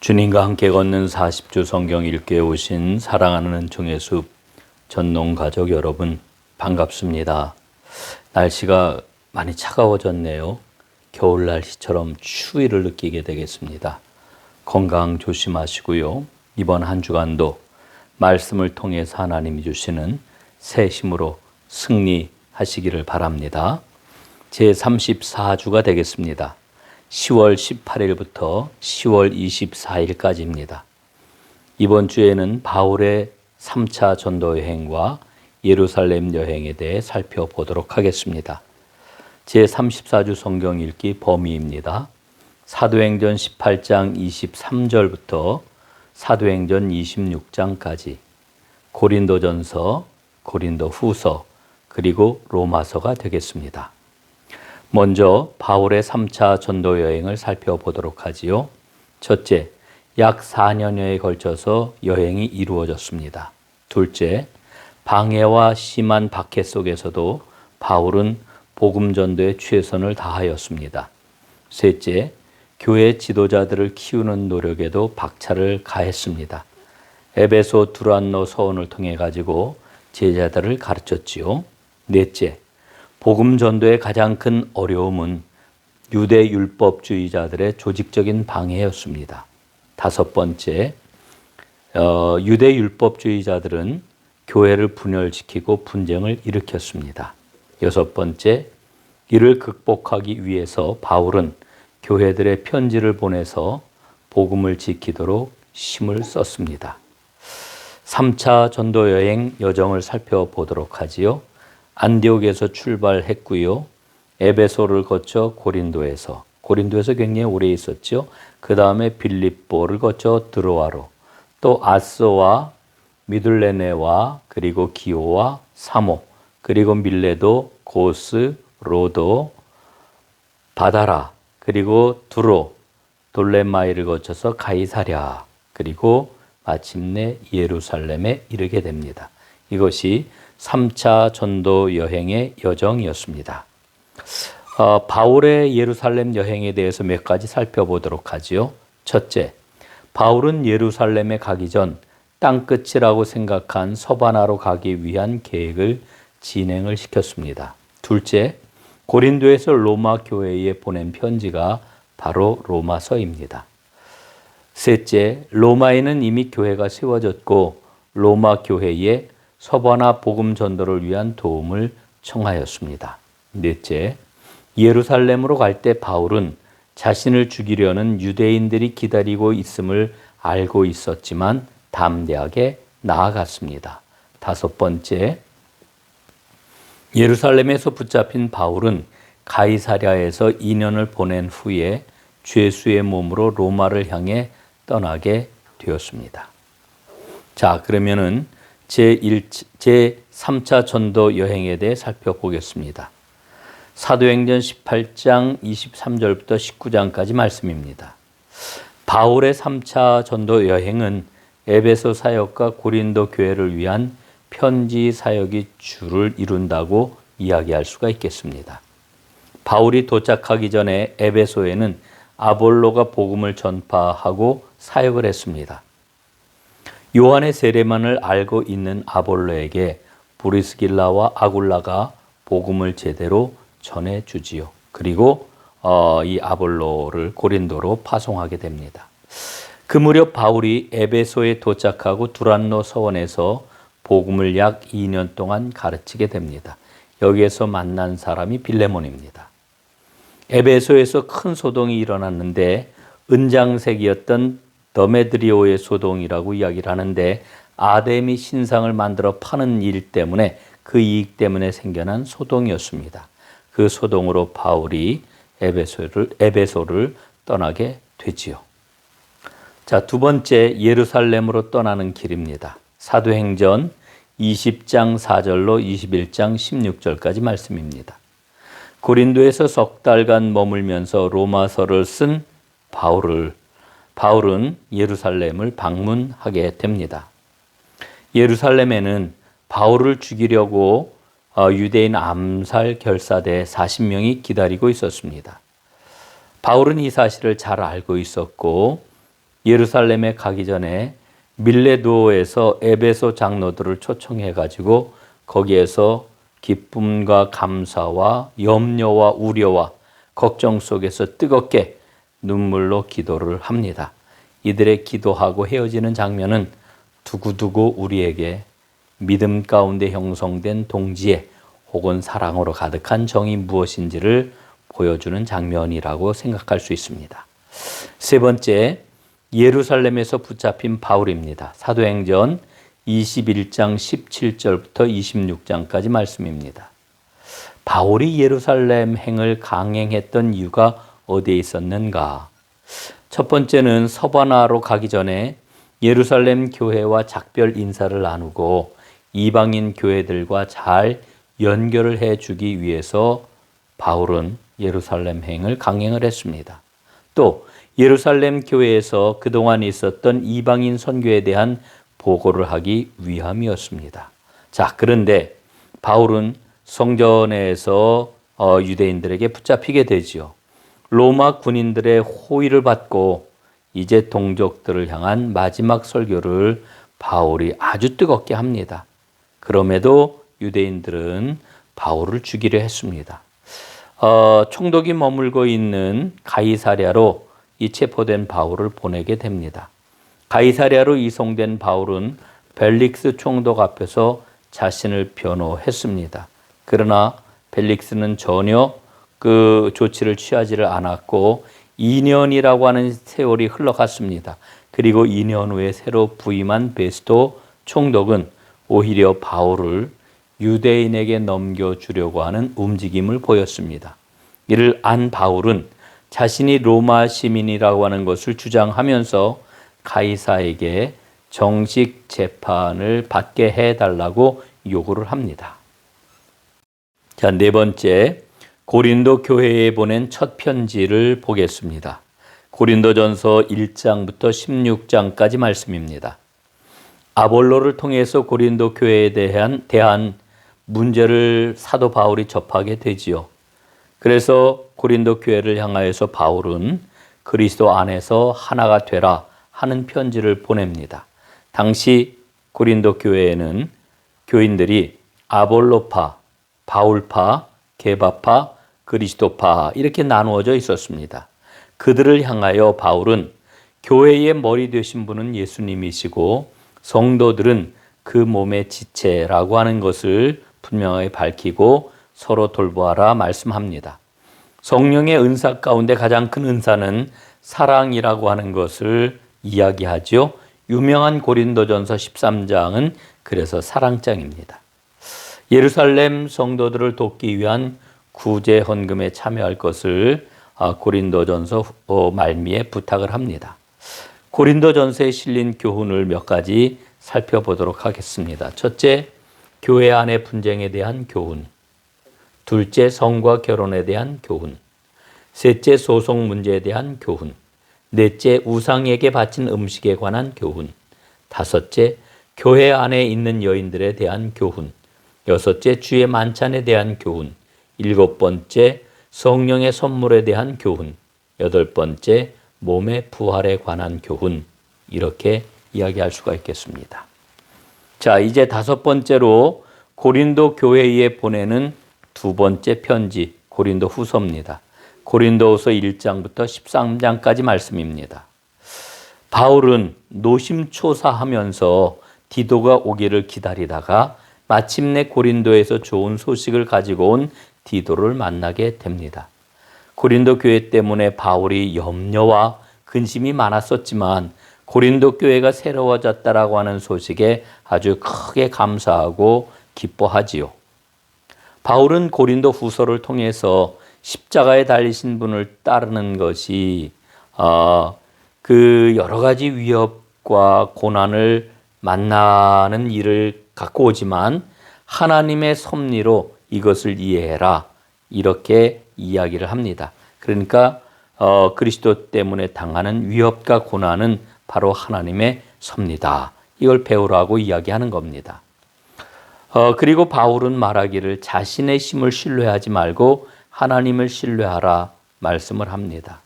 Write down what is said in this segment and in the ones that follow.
주님과 함께 걷는 40주 성경 읽기에 오신 사랑하는 은총의 숲 전농 가족 여러분 반갑습니다. 날씨가 많이 차가워졌네요. 겨울 날씨처럼 추위를 느끼게 되겠습니다. 건강 조심하시고요. 이번 한 주간도 말씀을 통해서 하나님이 주시는 새 힘으로 승리하시기를 바랍니다. 제34주가 되겠습니다. 10월 18일부터 10월 24일까지입니다. 이번 주에는 바울의 3차 전도 여행과 예루살렘 여행에 대해 살펴보도록 하겠습니다. 제34주 성경 읽기 범위입니다. 사도행전 18장 23절부터 사도행전 26장까지 고린도전서, 고린도후서, 그리고 로마서가 되겠습니다. 먼저 바울의 3차 전도 여행을 살펴보도록 하지요. 첫째, 약 4년여에 걸쳐서 여행이 이루어졌습니다. 둘째, 방해와 심한 박해 속에서도 바울은 복음 전도에 최선을 다하였습니다. 셋째, 교회 지도자들을 키우는 노력에도 박차를 가했습니다. 에베소 두란노 서원을 통해 가지고 제자들을 가르쳤지요. 넷째, 복음 전도의 가장 큰 어려움은 유대 율법주의자들의 조직적인 방해였습니다. 다섯 번째, 유대 율법주의자들은 교회를 분열시키고 분쟁을 일으켰습니다. 여섯 번째, 이를 극복하기 위해서 바울은 교회들의 편지를 보내서 복음을 지키도록 힘을 썼습니다. 3차 전도 여행 여정을 살펴보도록 하지요. 안디옥에서 출발했고요. 에베소를 거쳐 고린도에서 굉장히 오래 있었죠. 그 다음에 빌립보를 거쳐 드로아로, 또 아소와 미둘레네와 그리고 기오와 사모, 그리고 밀레도, 고스, 로도, 바다라, 그리고 두로, 돌레마이를 거쳐서 가이사랴, 그리고 마침내 예루살렘에 이르게 됩니다. 이것이 3차 전도 여행의 여정이었습니다. 바울의 예루살렘 여행에 대해서 몇 가지 살펴보도록 하지요. 첫째, 바울은 예루살렘에 가기 전 땅끝이라고 생각한 서바나로 가기 위한 계획을 진행을 시켰습니다. 둘째, 고린도에서 로마 교회에 보낸 편지가 바로 로마서입니다. 셋째, 로마에는 이미 교회가 세워졌고 로마 교회에 서바나 복음 전도를 위한 도움을 청하였습니다. 넷째, 예루살렘으로 갈 때 바울은 자신을 죽이려는 유대인들이 기다리고 있음을 알고 있었지만 담대하게 나아갔습니다. 다섯 번째, 예루살렘에서 붙잡힌 바울은 가이사랴에서 2년을 보낸 후에 죄수의 몸으로 로마를 향해 떠나게 되었습니다. 자, 그러면은 제3차 전도 여행에 대해 살펴보겠습니다. 사도행전 18장 23절부터 19장까지 말씀입니다. 바울의 3차 전도 여행은 에베소 사역과 고린도 교회를 위한 편지 사역이 주를 이룬다고 이야기할 수가 있겠습니다. 바울이 도착하기 전에 에베소에는 아볼로가 복음을 전파하고 사역을 했습니다. 요한의 세례만을 알고 있는 아볼로에게 브리스길라와 아굴라가 복음을 제대로 전해주지요. 그리고 이 아볼로를 고린도로 파송하게 됩니다. 그 무렵 바울이 에베소에 도착하고 두란노 서원에서 복음을 약 2년 동안 가르치게 됩니다. 여기에서 만난 사람이 빌레몬입니다. 에베소에서 큰 소동이 일어났는데 은장색이었던 더메드리오의 소동이라고 이야기를 하는데 아데미 신상을 만들어 파는 일 때문에 그 이익 때문에 생겨난 소동이었습니다. 그 소동으로 바울이 에베소를 떠나게 되지요. 자, 두 번째, 예루살렘으로 떠나는 길입니다. 사도행전 20장 4절로 21장 16절까지 말씀입니다. 고린도에서 석 달간 머물면서 로마서를 쓴 바울은 예루살렘을 방문하게 됩니다. 예루살렘에는 바울을 죽이려고 유대인 암살 결사대 40명이 기다리고 있었습니다. 바울은 이 사실을 잘 알고 있었고 예루살렘에 가기 전에 밀레도에서 에베소 장로들을 초청해 가지고 거기에서 기쁨과 감사와 염려와 우려와 걱정 속에서 뜨겁게 눈물로 기도를 합니다. 이들의 기도하고 헤어지는 장면은 두고두고 우리에게 믿음 가운데 형성된 동지애 혹은 사랑으로 가득한 정이 무엇인지를 보여주는 장면이라고 생각할 수 있습니다. 세 번째, 예루살렘에서 붙잡힌 바울입니다. 사도행전 21장 17절부터 26장까지 말씀입니다. 바울이 예루살렘 행을 강행했던 이유가 어디에 있었는가? 첫 번째는 서바나로 가기 전에 예루살렘 교회와 작별 인사를 나누고 이방인 교회들과 잘 연결을 해주기 위해서 바울은 예루살렘 행을 강행을 했습니다. 또 예루살렘 교회에서 그동안 있었던 이방인 선교에 대한 보고를 하기 위함이었습니다. 자, 그런데 바울은 성전에서 유대인들에게 붙잡히게 되지요. 로마 군인들의 호의를 받고 이제 동족들을 향한 마지막 설교를 바울이 아주 뜨겁게 합니다. 그럼에도 유대인들은 바울을 죽이려 했습니다. 총독이 머물고 있는 가이사랴로 이 체포된 바울을 보내게 됩니다. 가이사랴로 이송된 바울은 벨릭스 총독 앞에서 자신을 변호했습니다. 그러나 벨릭스는 전혀 그 조치를 취하지를 않았고 2년이라고 하는 세월이 흘러갔습니다. 그리고 2년 후에 새로 부임한 베스토 총독은 오히려 바울을 유대인에게 넘겨주려고 하는 움직임을 보였습니다. 이를 안 바울은 자신이 로마 시민이라고 하는 것을 주장하면서 가이사에게 정식 재판을 받게 해달라고 요구를 합니다. 자, 네 번째, 고린도 교회에 보낸 첫 편지를 보겠습니다. 고린도전서 1장부터 16장까지 말씀입니다. 아볼로를 통해서 고린도 교회에 대한 문제를 사도 바울이 접하게 되지요. 그래서 고린도 교회를 향하여서 바울은 그리스도 안에서 하나가 되라 하는 편지를 보냅니다. 당시 고린도 교회에는 교인들이 아볼로파, 바울파, 게바파, 그리스도파 이렇게 나누어져 있었습니다. 그들을 향하여 바울은 교회의 머리 되신 분은 예수님이시고 성도들은 그 몸의 지체라고 하는 것을 분명하게 밝히고 서로 돌보아라 말씀합니다. 성령의 은사 가운데 가장 큰 은사는 사랑이라고 하는 것을 이야기하죠. 유명한 고린도전서 13장은 그래서 사랑장입니다. 예루살렘 성도들을 돕기 위한 구제 헌금에 참여할 것을 고린도전서 말미에 부탁을 합니다. 고린도전서에 실린 교훈을 몇 가지 살펴보도록 하겠습니다. 첫째, 교회 안의 분쟁에 대한 교훈. 둘째, 성과 결혼에 대한 교훈. 셋째, 소송 문제에 대한 교훈. 넷째, 우상에게 바친 음식에 관한 교훈. 다섯째, 교회 안에 있는 여인들에 대한 교훈. 여섯째, 주의 만찬에 대한 교훈. 일곱 번째, 성령의 선물에 대한 교훈. 여덟 번째, 몸의 부활에 관한 교훈. 이렇게 이야기할 수가 있겠습니다. 자, 이제 다섯 번째로 고린도 교회에 보내는 두 번째 편지, 고린도 후서입니다. 고린도후서 1장부터 13장까지 말씀입니다. 바울은 노심초사하면서 디도가 오기를 기다리다가 마침내 고린도에서 좋은 소식을 가지고 온 디도를 만나게 됩니다. 고린도 교회 때문에 바울이 염려와 근심이 많았었지만 고린도 교회가 새로워졌다라고 하는 소식에 아주 크게 감사하고 기뻐하지요. 바울은 고린도 후서를 통해서 십자가에 달리신 분을 따르는 것이 그 여러 가지 위협과 고난을 만나는 일을 갖고 오지만 하나님의 섭리로 이것을 이해해라 이렇게 이야기를 합니다. 그러니까 그리스도 때문에 당하는 위협과 고난은 바로 하나님의 섭리다. 이걸 배우라고 이야기하는 겁니다. 그리고 바울은 말하기를 자신의 힘을 신뢰하지 말고 하나님을 신뢰하라 말씀을 합니다.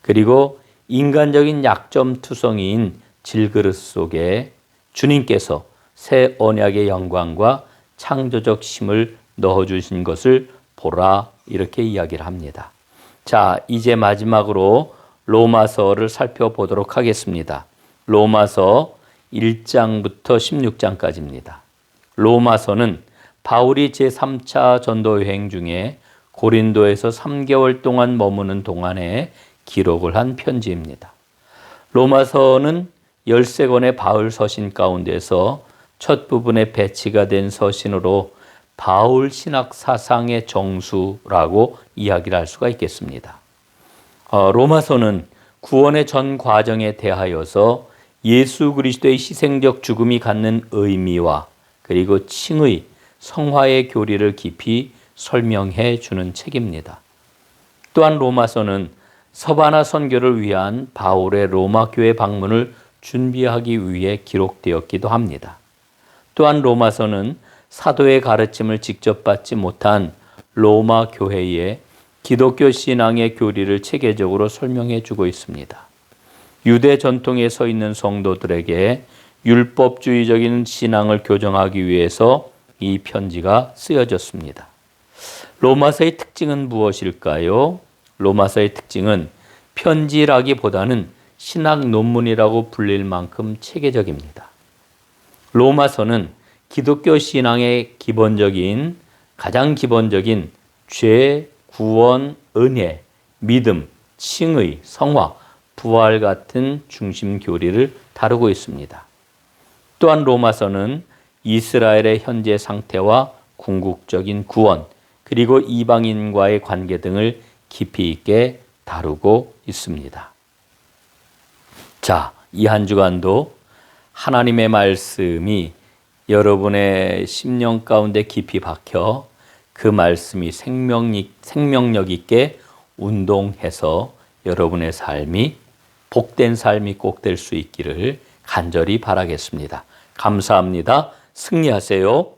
그리고 인간적인 약점투성이인 질그릇 속에 주님께서 새 언약의 영광과 창조적 힘을 넣어주신 것을 보라, 이렇게 이야기를 합니다. 자, 이제 마지막으로 로마서를 살펴보도록 하겠습니다. 로마서 1장부터 16장까지입니다. 로마서는 바울이 제3차 전도 여행 중에 고린도에서 3개월 동안 머무는 동안에 기록을 한 편지입니다. 로마서는 13권의 바울 서신 가운데서 첫 부분에 배치가 된 서신으로 바울 신학 사상의 정수라고 이야기를 할 수가 있겠습니다. 로마서는 구원의 전 과정에 대하여서 예수 그리스도의 희생적 죽음이 갖는 의미와 그리고 칭의, 성화의 교리를 깊이 설명해 주는 책입니다. 또한 로마서는 서바나 선교를 위한 바울의 로마 교회 방문을 준비하기 위해 기록되었기도 합니다. 또한 로마서는 사도의 가르침을 직접 받지 못한 로마 교회의 기독교 신앙의 교리를 체계적으로 설명해 주고 있습니다. 유대 전통에 서 있는 성도들에게 율법주의적인 신앙을 교정하기 위해서 이 편지가 쓰여졌습니다. 로마서의 특징은 무엇일까요? 로마서의 특징은 편지라기보다는 신학 논문이라고 불릴 만큼 체계적입니다. 로마서는 기독교 신앙의 가장 기본적인 죄, 구원, 은혜, 믿음, 칭의, 성화, 부활 같은 중심 교리를 다루고 있습니다. 또한 로마서는 이스라엘의 현재 상태와 궁극적인 구원, 그리고 이방인과의 관계 등을 깊이 있게 다루고 있습니다. 자, 이 한 주간도 하나님의 말씀이 여러분의 심령 가운데 깊이 박혀 그 말씀이 생명력 있게 운동해서 여러분의 삶이 복된 삶이 꼭 될 수 있기를 간절히 바라겠습니다. 감사합니다. 승리하세요.